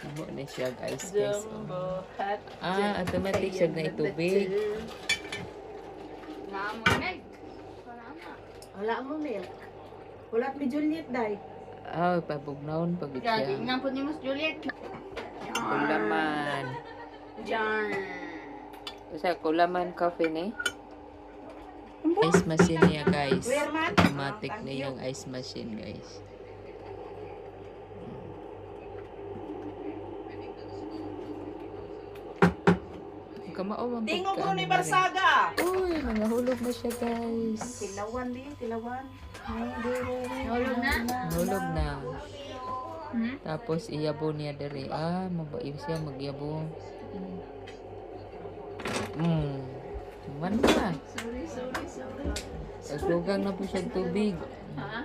Amo na siya guys. Jumbo hot. Automatic siya na itubig. Naamay. Wala mo milk. Wala mi Juliet day. Pabugnaon pag Jadi, siya. ngampun ni Mas Juliet. Kulaman. Jan. Sa kulaman coffee ni. Ice machine niya guys. Automatic na yung ice machine guys. Kamao man Tingog pagka- mo ni Barsaga. Uy, nangahulog na siya guys. Tilawan di, tilawan. Nahulog na? Nahulog na. Hmm? Tapos iyabo niya dere. Mabait siya magyabo. Man na. Sorry. Paglugang na po siya tubig. Ha?